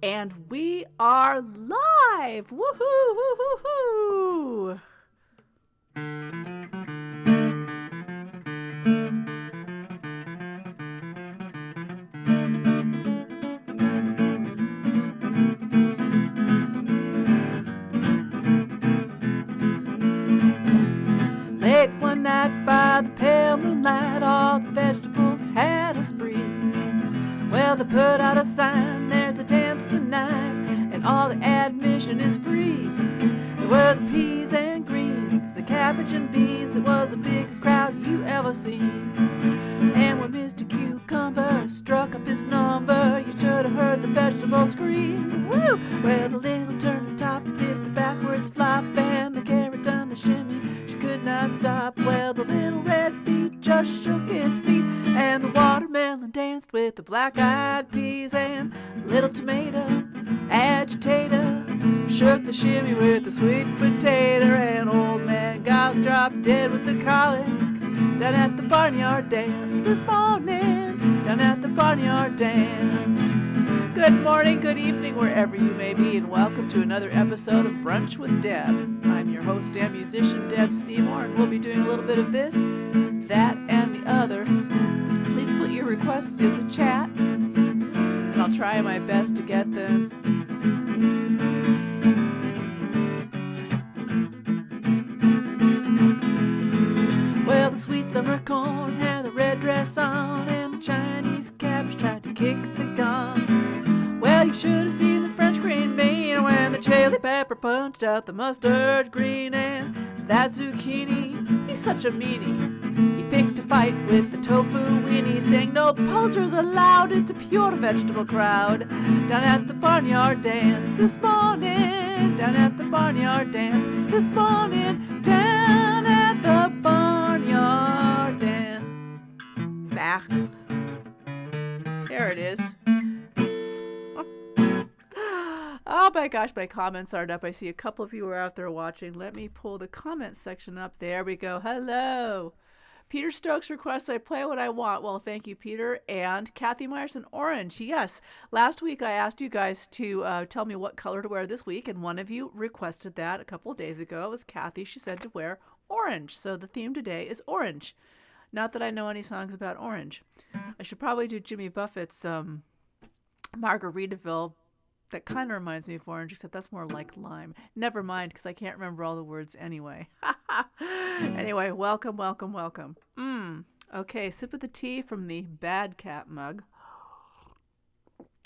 And we are live! Woohoo! Woo-hoo-hoo-hoo! Late one night by the pale moonlight, all the vegetables had a spree. Well, they put out a sign, there's a dance tonight, and all the admission is free. There were the peas and greens, the cabbage and beans, it was the biggest crowd you ever seen. And when Mr. Cucumber struck up his number, you should have heard the vegetable scream. Woo! Well, the little turnip top did the backwards flop, and the carrot done the shimmy, she could not stop. Well, the little red beet just shook his feet, and the watermelon danced with the black-eyed peas, and the little tomato agitator shook the shimmy with the sweet potato, and old man got dropped dead with the colic down at the barnyard dance this morning, down at the barnyard dance. Good morning, good evening, wherever you may be, and welcome to another episode of Brunch with Deb. I'm your host and musician, Deb Seymour, and we'll be doing a little bit of this, that, and the other. Please put your requests in the chat, and I'll try my best to get them. Well, the sweet summer corn had the red dress on, and the Chinese cabbage tried to kick the gun. Well, you should have seen the French green bean when the chili pepper punched out the mustard green, and that zucchini, he's such a meanie. He picked a fight with the tofu weenie, saying no posers allowed, it's a pure vegetable crowd. Down at the barnyard dance this morning, down at the barnyard dance this morning, down at the barnyard dance. Nah. There it is. Oh my gosh, my comments aren't up. I see a couple of you are out there watching. Let me pull the comment section up. There we go. Hello. Peter Stokes requests I play what I want. Well, thank you, Peter. And Kathy Myerson, orange. Yes. Last week I asked you guys to tell me what color to wear this week, and one of you requested that a couple of days ago. It was Kathy. She said to wear orange. So the theme today is orange. Not that I know any songs about orange. I should probably do Jimmy Buffett's Margaritaville. That kind of reminds me of orange, except that's more like lime. Never mind, because I can't remember all the words anyway. Anyway, welcome, welcome, welcome. Okay, sip of the tea from the Bad Cat mug.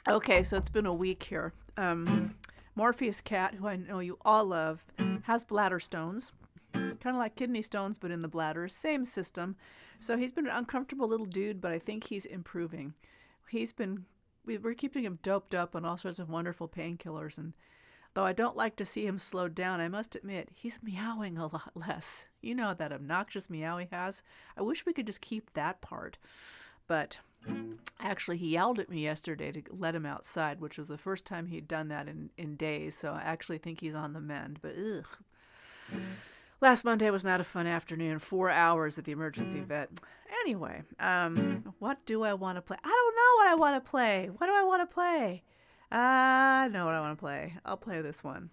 Okay, so it's been a week here. Morpheus Cat, who I know you all love, has bladder stones. Kind of like kidney stones, but in the bladder. Same system. So he's been an uncomfortable little dude, but I think he's improving. We're keeping him doped up on all sorts of wonderful painkillers, and though I don't like to see him slowed down, I must admit, he's meowing a lot less. You know that obnoxious meow he has? I wish we could just keep that part. But actually, he yelled at me yesterday to let him outside, which was the first time he'd done that in days, so I actually think he's on the mend, but ugh. Last Monday was not a fun afternoon. 4 hours at the emergency vet. Anyway, what do I want to play? I don't know what I want to play. What do I want to play? I know what I want to play. I'll play this one.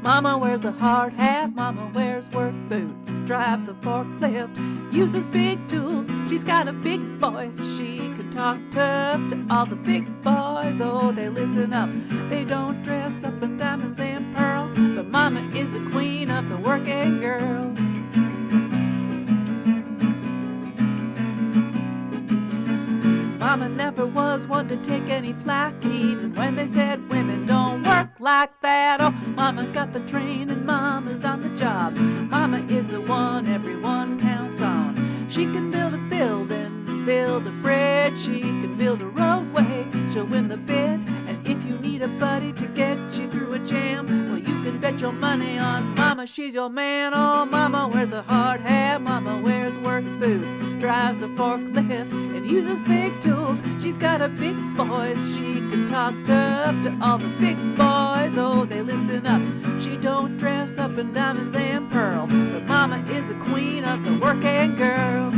Mama wears a hard hat, Mama wears work boots, drives a forklift, uses big tools, she's got a big voice, she can talk tough to all the big boys, oh they listen up, they don't dress up in diamonds and pearls, but Mama is the queen of the working girls. Mama never was one to take any flack, even when they said women don't work like that. Oh, Mama got the train and Mama's on the job. Mama is the one everyone counts on. She can build a building, build a bridge. She can build a roadway, she'll win the bid. And if you need a buddy to get you through a jam, well, you can bet your money on Mama, she's your man. Oh, Mama wears a hard hat, Mama wears work boots, drives a forklift, and uses big tools. She's got a big voice, she can talk tough to all the big boys, oh they listen up. She don't dress up in diamonds and pearls, but Mama is the queen of the working girls.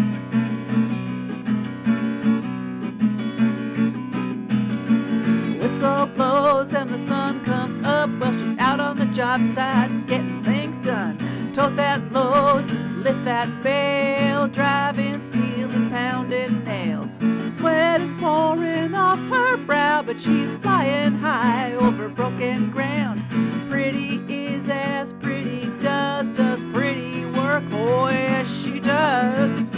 the sun comes up, well, she's out on the job site, getting things done. Tote that load, lift that bale, driving steel and pounding nails. Sweat is pouring off her brow, but she's flying high over broken ground. Pretty is as pretty does pretty work, oh yes she does.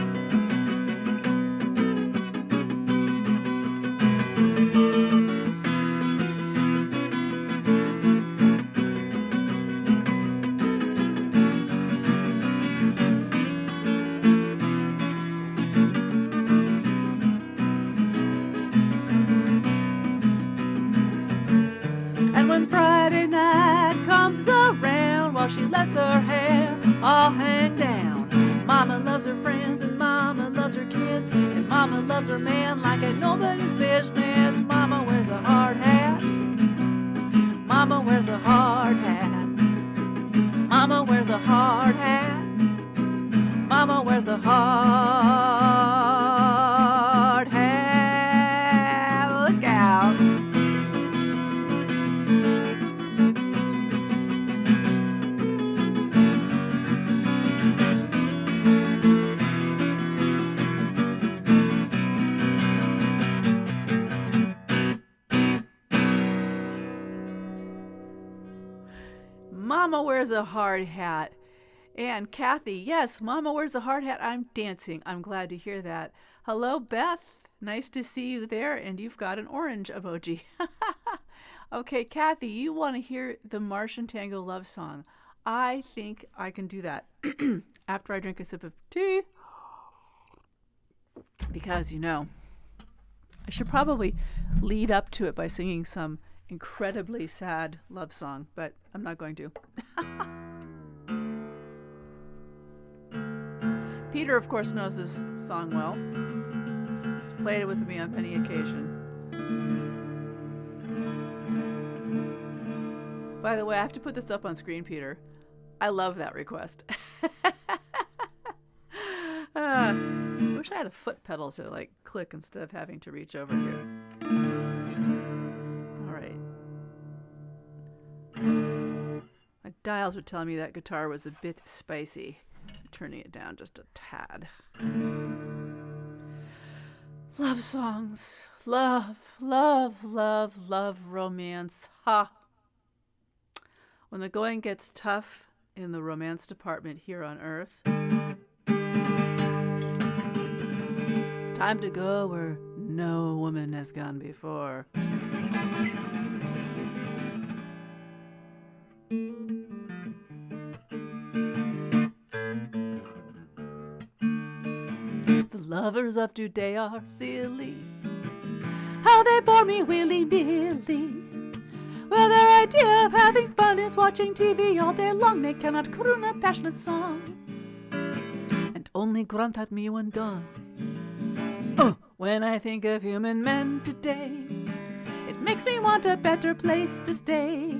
Friday night comes around while she lets her hair all hang down. Mama loves her friends and Mama loves her kids, and Mama loves her man like it's nobody's business. Mama wears a hard hat. Mama wears a hard hat. Mama wears a hard hat. Mama wears a hard hat. Look out. Mama wears a hard hat. And Kathy, yes, Mama wears a hard hat. I'm dancing. I'm glad to hear that. Hello, Beth. Nice to see you there. And you've got an orange emoji. Okay, Kathy, you want to hear the Martian Tango love song. I think I can do that after I drink a sip of tea. Because, you know, I should probably lead up to it by singing some incredibly sad love song, but I'm not going to. Peter, of course, knows this song well. He's played it with me on many occasions. By the way, I have to put this up on screen, Peter. I love that request. I wish I had a foot pedal to like click instead of having to reach over here. All right. My dials were telling me that guitar was a bit spicy. I'm turning it down just a tad. Love songs. Love, love, love, love romance. Ha! When the going gets tough in the romance department here on Earth, it's time to go where no woman has gone before. The lovers of today are silly. How they bore me willy-nilly. Well, their idea of having fun is watching TV all day long. They cannot croon a passionate song and only grunt at me when done. When I think of human men today, it makes me want a better place to stay.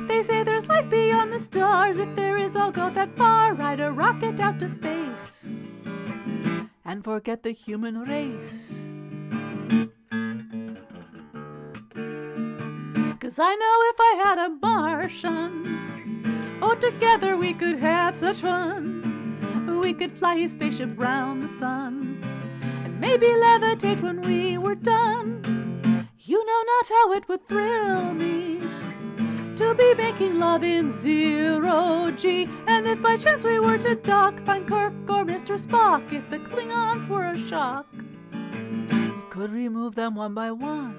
They say there's life beyond the stars. If there is, I'll go that far. Ride a rocket out to space and forget the human race. 'Cause I know if I had a Martian, oh, together we could have such fun. We could fly his spaceship round the sun and maybe levitate when we were done. You know not how it would thrill me to be making love in zero G. And if by chance we were to dock, find Kirk or Mr. Spock, if the Klingons were a shock, we could remove them one by one.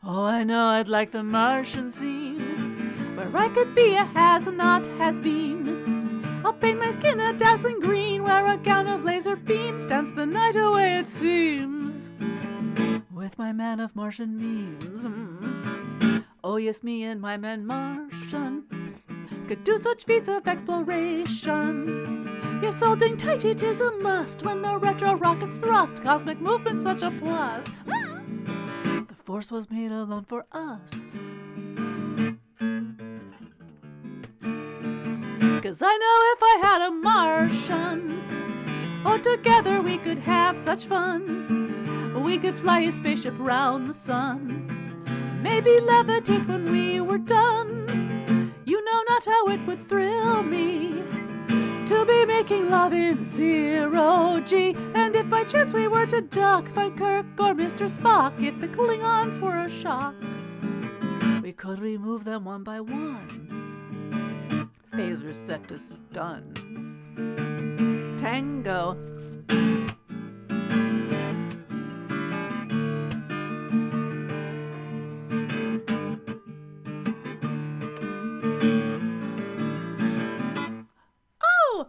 Oh, I know I'd like the Martian scene, where I could be a has-not has-been. I'll paint my skin a dazzling green, wear a gown of laser beams, dance the night away it seems, with my man of Martian memes. Oh yes, me and my man Martian could do such feats of exploration. Yes, holding tight it is a must when the retro rockets thrust, cosmic movement such a plus. The force was made alone for us. 'Cause I know if I had a Martian, oh, together we could have such fun. We could fly a spaceship round the sun, maybe levitate when we were done. You know not how it would thrill me to be making love in zero-G. And if by chance we were to dock, find Kirk or Mr. Spock, if the Klingons were a shock, we could remove them one by one. Phasers set to stun. Tango. Oh!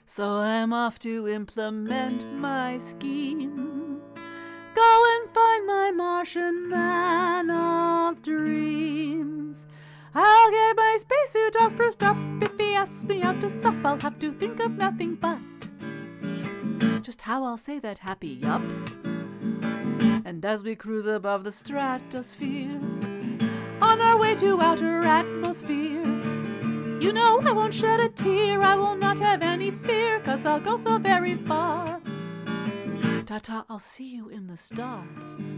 So I'm off to implement my scheme. Go and find my Martian man of dreams. I'll get my spacesuit all spruced up. If he asks me out to sup, I'll have to think of nothing but just how I'll say that happy yup. And as we cruise above the stratosphere, on our way to outer atmosphere, you know I won't shed a tear, I will not have any fear, 'cause I'll go so very far. Ta-ta, I'll see you in the stars.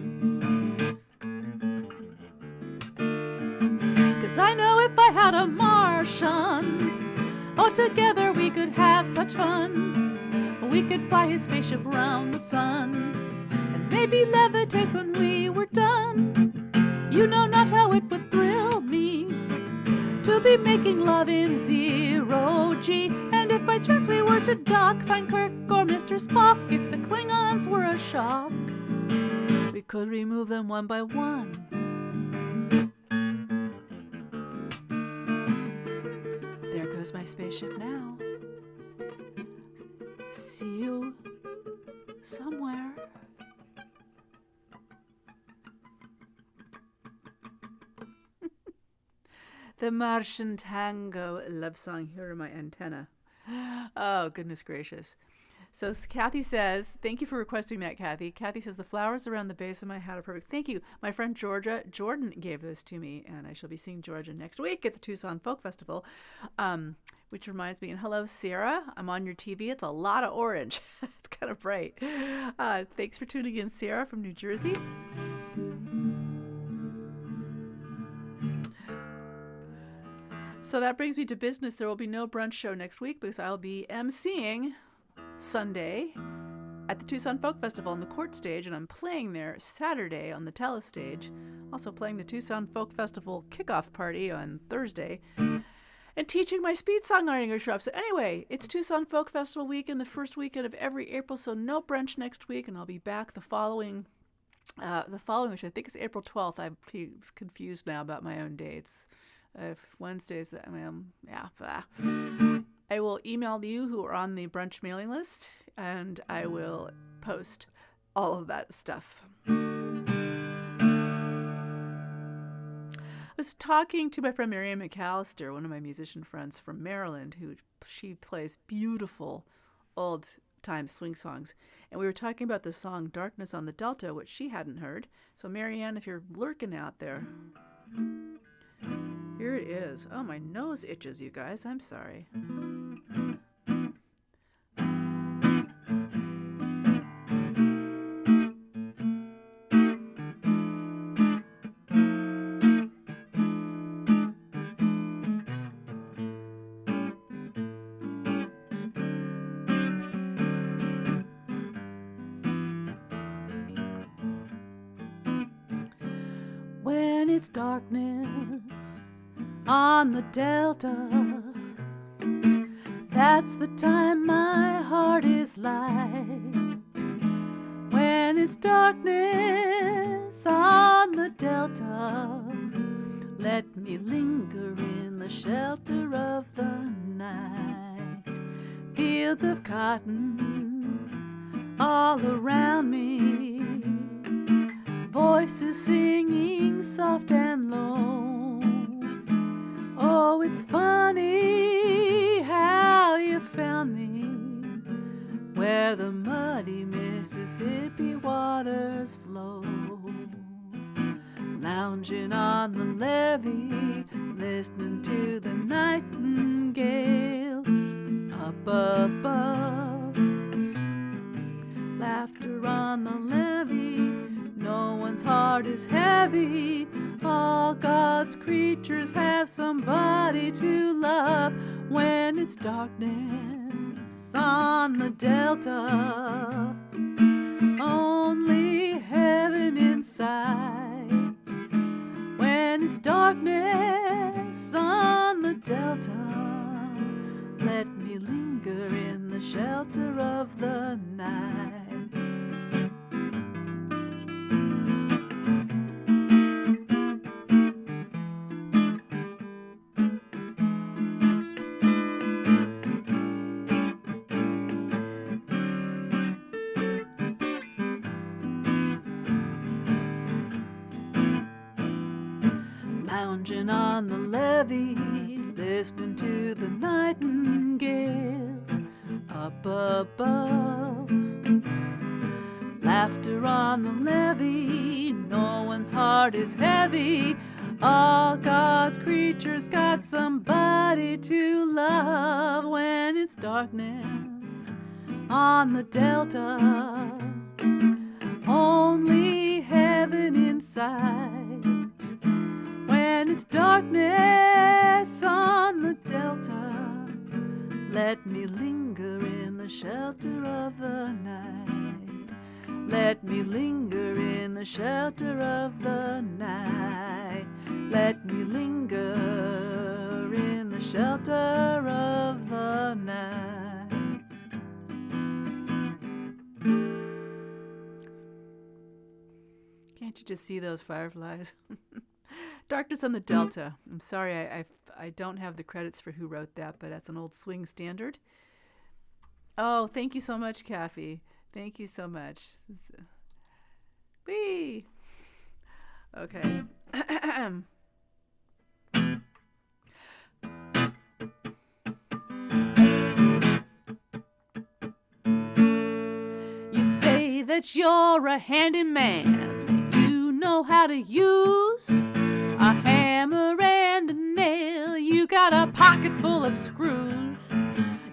'Cause I know if I had a Martian, oh, together we could have such fun. We could fly his spaceship around the sun, and maybe levitate when we were done. You know not how it would thrill me to be making love in zero-G. And if by chance we were to dock, find Kirk or Mr. Spock, if the Klingons were a shock, we could remove them one by one. There goes my spaceship now. See you somewhere. The Martian Tango love song. Here are my antenna. Oh, goodness gracious. So Kathy says, thank you for requesting that, Kathy. Kathy says, the flowers around the base of my hat are perfect. Thank you. My friend Jordan gave those to me, and I shall be seeing Georgia next week at the Tucson Folk Festival, which reminds me, and hello, Sarah. I'm on your TV. It's a lot of orange. It's kind of bright. Thanks for tuning in, Sarah from New Jersey. So that brings me to business. There will be no brunch show next week because I'll be emceeing Sunday at the Tucson Folk Festival on the Court Stage, and I'm playing there Saturday on the Telestage. Also playing the Tucson Folk Festival kickoff party on Thursday, and teaching my speed songwriting workshop. So anyway, it's Tucson Folk Festival weekend, the first weekend of every April, so no brunch next week, and I'll be back the following, which I think is April 12th. I'm confused now about my own dates. If Wednesdays, I will email you who are on the brunch mailing list, and I will post all of that stuff. I was talking to my friend Miriam McAllister, one of my musician friends from Maryland, she plays beautiful old-time swing songs, and we were talking about the song Darkness on the Delta, which she hadn't heard. So Marianne, if you're lurking out there, here it is. Oh, my nose itches, you guys. I'm sorry. When it's darkness on the Delta, that's the time my heart is light. When it's darkness on the Delta, let me linger in the shelter of the night. Fields of cotton all around me, voices singing soft and low. Oh, it's funny how you where the muddy Mississippi waters flow. Lounging on the levee, listening to the nightingales up above. Laughter on the levee, no one's heart is heavy. All God's creatures have somebody to love. When it's darkness on the delta, only heaven inside. When it's darkness on the delta, let me linger in the shelter of the night. Lounging on the levee, listening to the nightingales up above. Laughter on the levee, no one's heart is heavy. All God's creatures got somebody to love. When it's darkness on the delta, only heaven inside. When it's darkness on the delta, let me linger in the shelter of the night. Let me linger in the shelter of the night. Let me linger in the shelter of the night. Can't you just see those fireflies? Darkness on the Delta. I'm sorry, I don't have the credits for who wrote that, but that's an old swing standard. Oh, thank you so much, Kathy. Thank you so much. Whee! Okay. You say that you're a handyman. You know how to use a hammer and a nail. You got a pocket full of screws.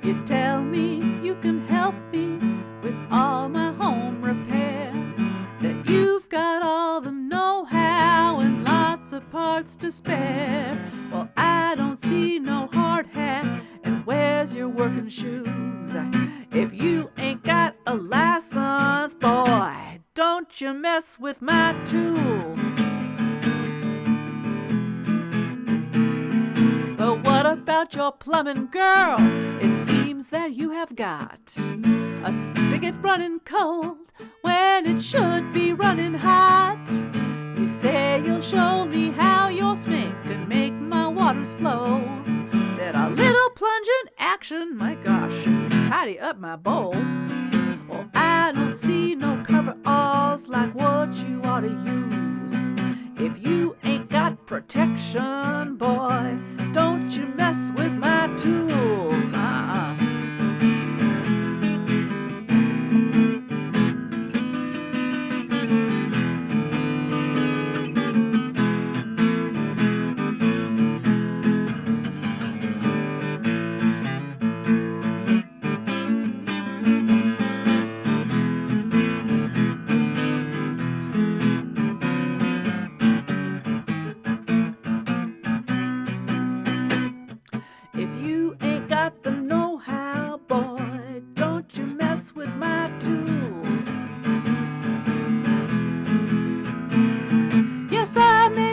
You tell me you can help me with all my home repair. That you've got all the know-how and lots of parts to spare. Well, I don't see no hard hat, and where's your working shoes? If you ain't got a license, boy, don't you mess with my tools. But what about your plumbing, girl? It seems that you have got a spigot running cold when it should be running hot. You say you'll show me how your snake can make my waters flow. That a little plunging action, my gosh, tidy up my bowl. Well, I don't see no coveralls like what you ought to use. If you ain't got protection, boy, don't you mess with my tools.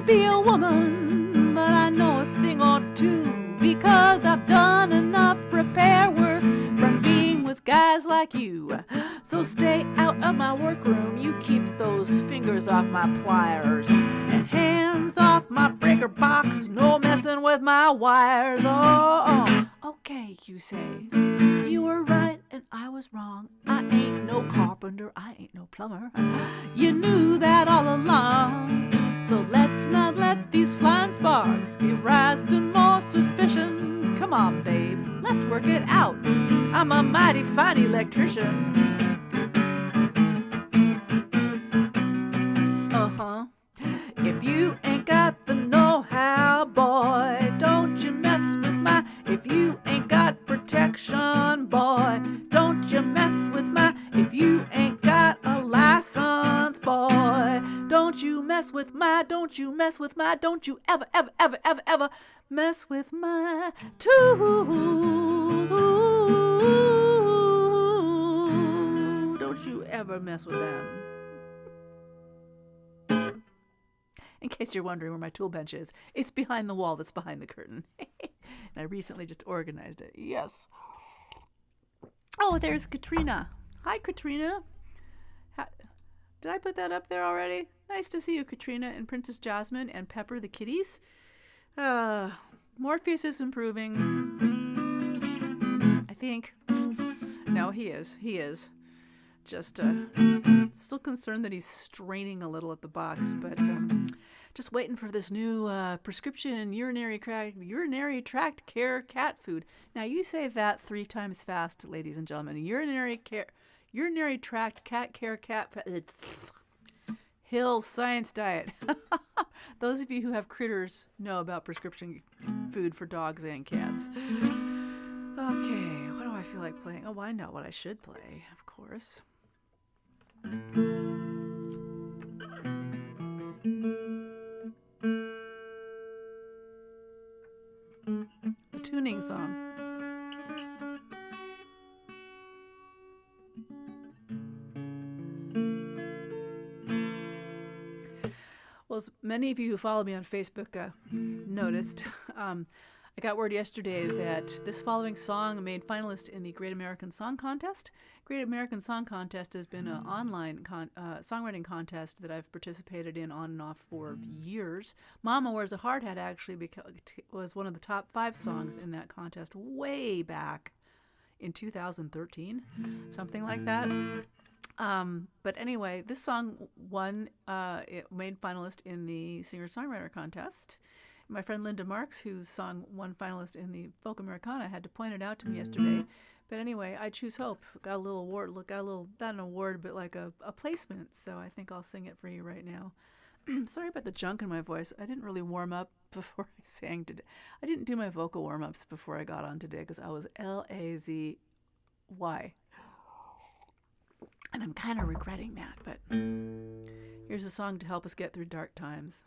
Be a woman, but I know a thing or two, because I've done enough repair work from being with guys like you. So stay out of my workroom, you keep those fingers off my pliers and hands off my breaker box, no messing with my wires. Oh, okay, you say, you were right and I was wrong. I ain't no carpenter, I ain't no plumber. You knew that all along. So let's not let these flying sparks give rise to more suspicion. Come on, babe, let's work it out. I'm a mighty fine electrician. Uh-huh. If you ain't got the know-how, boy, don't you mess with my... If you ain't got protection, boy, don't you mess with my... If you ain't got a license, boy, don't you mess with my... Don't you mess with my... Don't you ever, ever, ever, ever, ever mess with my tools. Don't you ever mess with them. In case you're wondering where my tool bench is, it's behind the wall that's behind the curtain. And I recently just organized it. Yes. Oh, there's Katrina. Hi, Katrina. Did I put that up there already? Nice to see you, Katrina, and Princess Jasmine and Pepper the kitties. Morpheus is improving. I think. No, he is. He is. Just still concerned that he's straining a little at the box, but just waiting for this new prescription urinary tract care cat food. Now you say that 3 times fast, ladies and gentlemen. Urinary tract cat care Hill's Science Diet. Those of you who have critters know about prescription food for dogs and cats. Okay, what do I feel like playing? Oh, I know what I should play, of course. The tuning song. Well, as many of you who follow me on Facebook noticed, I got word yesterday that this following song made finalist in the Great American Song Contest. Great American Song Contest has been an online songwriting contest that I've participated in on and off for years. Mama Wears a Hard Hat actually was one of the top 5 songs in that contest way back in 2013, something like that. But anyway, this song won, it made finalist in the singer-songwriter contest. My friend Linda Marks, whose song won finalist in the Folk Americana, had to point it out to me yesterday. But anyway, I Choose Hope got a little award, not an award, but like a placement. So I think I'll sing it for you right now. Sorry about the junk in my voice. I didn't really warm up before I sang today. I didn't do my vocal warm-ups before I got on today because I was lazy. And I'm kind of regretting that, but here's a song to help us get through dark times.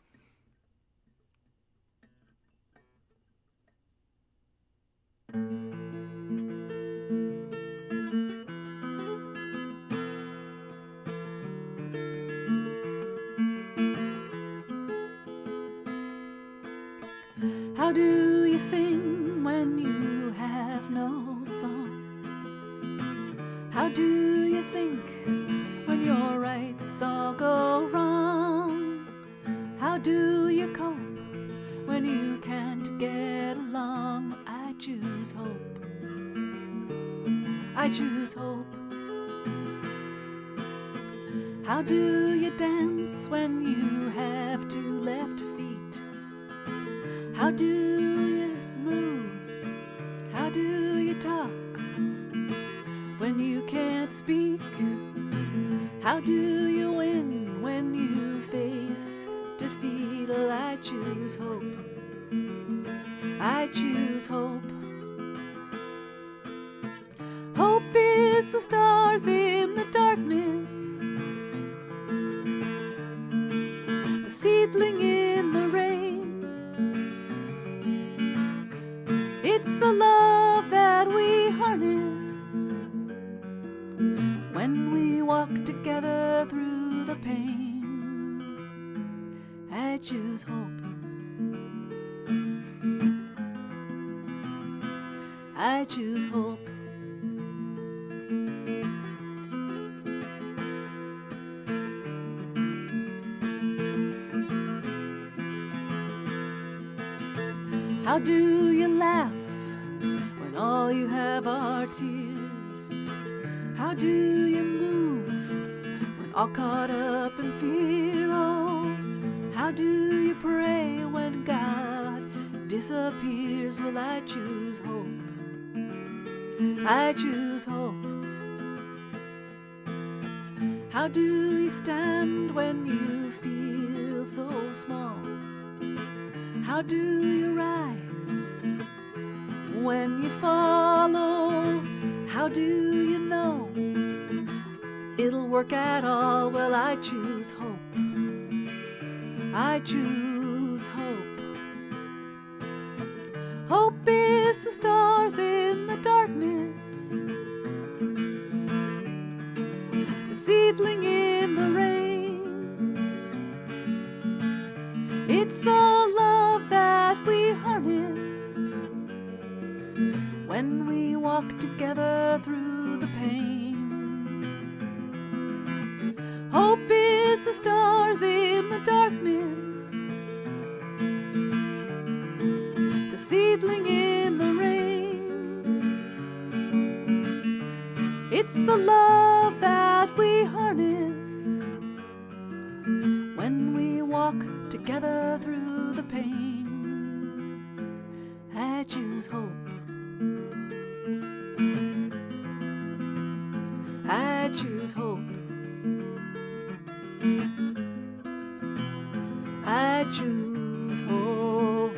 How do you sing when you have no song? How do you think when your rights all go wrong? How do you cope when you can't get along? I choose hope. I choose hope. How do you dance when you have 2 left feet? How do you move? How do you talk when you can't speak? How do you win when you face defeat? Well, I choose hope. I choose hope. Hope is the stars in the darkness, the seedling in the rain. It's the love that we harness when we walk together through the pain. I choose hope. I choose hope. How do you laugh when all you have are tears? How do you move when all caught up in fear? Oh, how do you pray when God disappears? Well, I choose hope. I choose hope. How do you stand when you feel so small? How do you rise when you follow? How do you know it'll work at all? Well, I choose hope. I choose hope. Hope is the stars in the darkness, the seedling in the rain. It's the love that we harness when we walk together through the pain. Hope is the stars in the darkness, the seedling in the rain. It's the love that we harness when we walk together through the pain. I choose hope. I choose hope. I choose hope.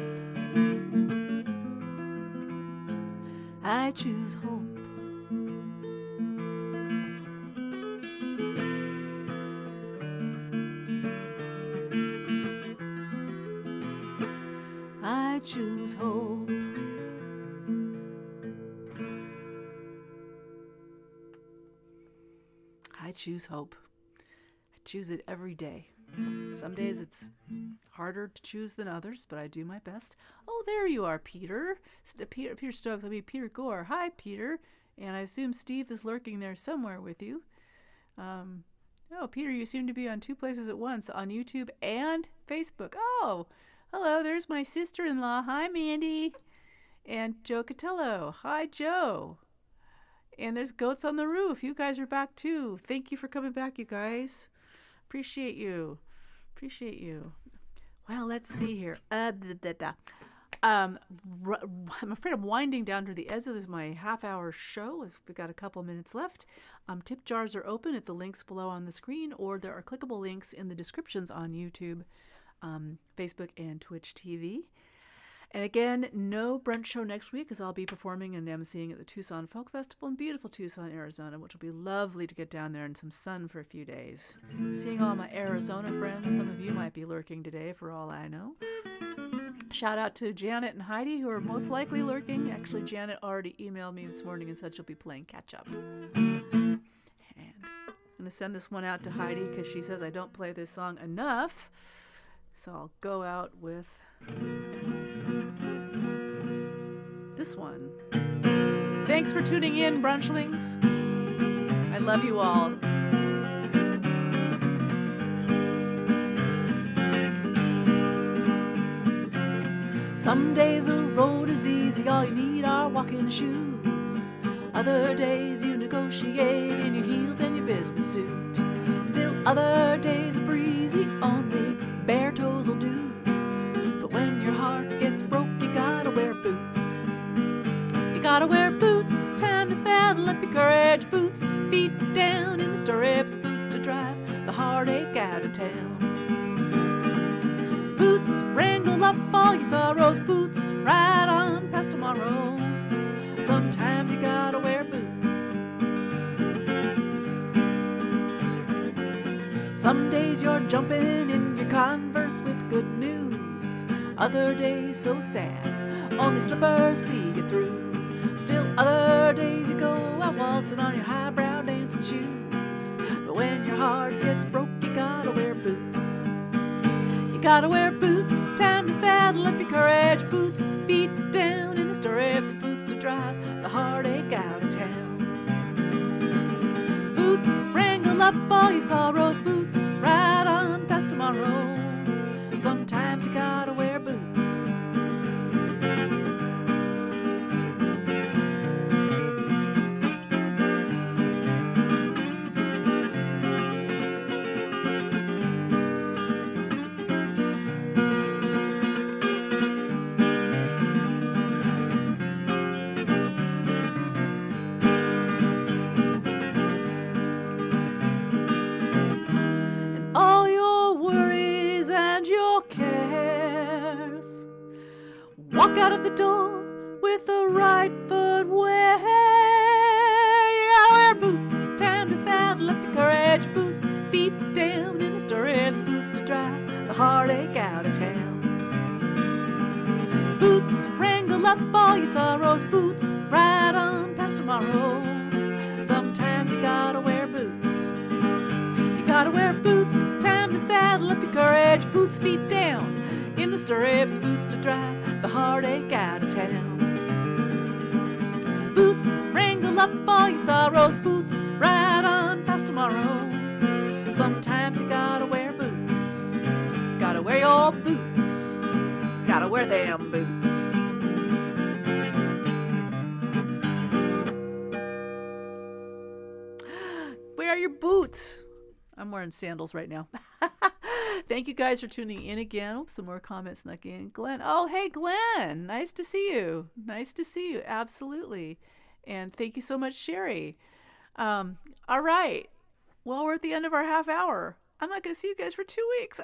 I choose hope. I choose hope. I choose hope. I choose it every day. Some days it's harder to choose than others, but I do my best. Oh, there you are, Peter. Peter Stokes. I mean, Peter Gore. Hi, Peter. And I assume Steve is lurking there somewhere with you. Oh, Peter, you seem to be on two places at once, on YouTube and Facebook. Oh, hello, there's my sister-in-law. Hi, Mandy. And Joe Catello. Hi, Joe. And there's Goats on the Roof. You guys are back, too. Thank you for coming back, you guys. Appreciate you. Appreciate you. Well, let's see here. I'm afraid I'm winding down to the edge of this my half-hour show. We've got a couple minutes left. Tip jars are open at the links below on the screen, or there are clickable links in the descriptions on YouTube, Facebook, and Twitch TV. And again, no brunch show next week, as I'll be performing and emceeing at the Tucson Folk Festival in beautiful Tucson, Arizona, which will be lovely to get down there in some sun for a few days. Seeing all my Arizona friends, some of you might be lurking today for all I know. Shout out to Janet and Heidi, who are most likely lurking. Actually, Janet already emailed me this morning and said she'll be playing catch up. And I'm going to send this one out to Heidi because she says I don't play this song enough. So I'll go out with this one. Thanks for tuning in, Brunchlings. I love you all. Some days the road is easy, all you need are walking shoes. Other days you negotiate in your heels and your business suit. Still other days are breezy, only bare toes will do. But when your heart gets broke, you gotta wear boots. You gotta wear boots, time to saddle up your courage boots. Feet down in the stirrups, boots to drive the heartache out of town. Boots wrangle up all your sorrows, boots right on past tomorrow. Sometimes you gotta wear boots. Some days you're jumping in your Converse with good news. Other days so sad, only slippers see you through. Still other days you go out waltzing on your highbrow dancing shoes. But when your heart gets broke, you gotta wear boots. You gotta wear boots, time to saddle up your courage boots. Feet down in the stirrups, boots to drive the heartache out of town. Boots wrangle up all your sorrows, boots right on past tomorrow. Sometimes you gotta wear boots. cares. Walk out of the door with the right foot where you gotta wear boots. Time to saddle up your courage boots. Feet down in the stirrups, boots to drive the heartache out of town. Boots wrangle up all your sorrows. Boots ride on past tomorrow. Sometimes you gotta wear boots. You gotta wear boots. Time to saddle up your courage boots. Feet down in the stirrups, boots to drive the heartache out of town. Boots wrangle up all your sorrows. Boots ride on past tomorrow. Sometimes you gotta wear boots. Gotta wear your boots. Gotta wear them boots. Wear your boots. I'm wearing sandals right now. Thank you guys for tuning in again. Oh, some more comments snuck in. Glenn. Oh, hey, Glenn. Nice to see you. Nice to see you. Absolutely. And thank you so much, Sherry. All right. Well, we're at the end of our half hour. I'm not going to see you guys for 2 weeks.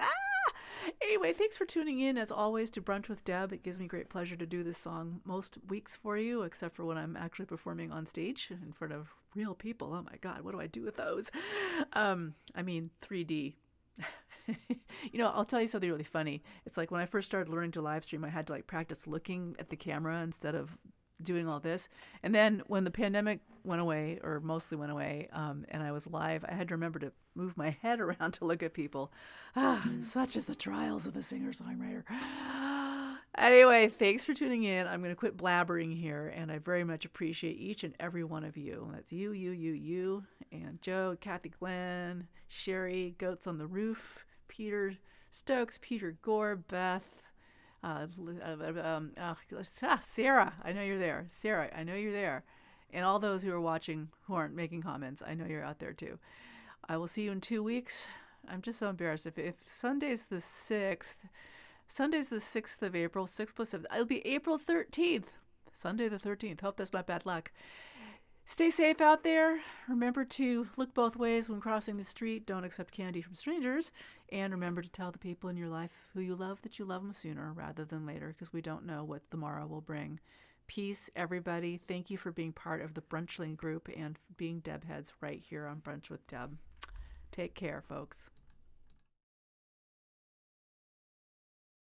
Anyway, thanks for tuning in, as always, to Brunch with Deb. It gives me great pleasure to do this song most weeks for you, except for when I'm actually performing on stage in front of real people. Oh, my God. What do I do with those? 3D. I'll tell you something really funny. It's like when I first started learning to live stream, I had to practice looking at the camera instead of doing all this. And then when the pandemic went away, or mostly went away, and I was live, I had to remember to move my head around to look at people. Such is the trials of a singer-songwriter. Anyway, thanks for tuning in. I'm going to quit blabbering here, and I very much appreciate each and every one of you. That's you, and Joe, Kathy Glenn, Sherry, Goats on the Roof, Peter Stokes, Peter Gore, Beth, Sarah, I know you're there. Sarah, I know you're there. And all those who are watching who aren't making comments, I know you're out there too. I will see you in 2 weeks. I'm just so embarrassed. If Sunday's the 6th of April, 6 plus 7, it'll be April 13th. Sunday the 13th. Hope that's not bad luck. Stay safe out there. Remember to look both ways when crossing the street. Don't accept candy from strangers. And remember to tell the people in your life who you love that you love them sooner rather than later, because we don't know what tomorrow will bring. Peace, everybody. Thank you for being part of the Brunchling group and being Deb Heads right here on Brunch with Deb. Take care, folks.